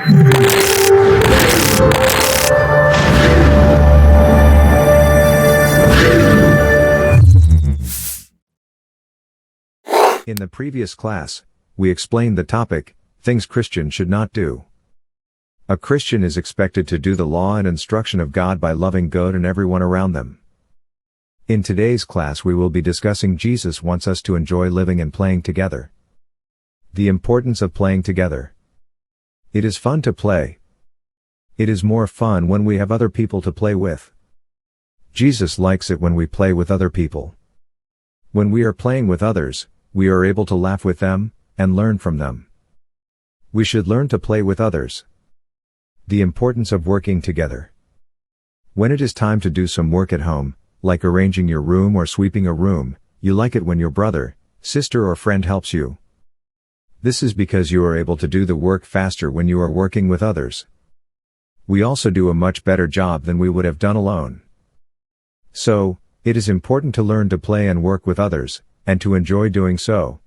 In the previous class, we explained the topic, things Christians should not do. A Christian is expected to do the law and instruction of God by loving God and everyone around them. In today's class we will be discussing Jesus wants us to enjoy living and playing together. The importance of playing together. It is fun to play. It is more fun when we have other people to play with. Jesus likes it when we play with other people. When we are playing with others, we are able to laugh with them, and learn from them. We should learn to play with others. The importance of working together. When it is time to do some work at home, like arranging your room or sweeping a room, you like it when your brother, sister or friend helps you. This is because you are able to do the work faster when you are working with others. We also do a much better job than we would have done alone. So, it is important to learn to play and work with others, and to enjoy doing so,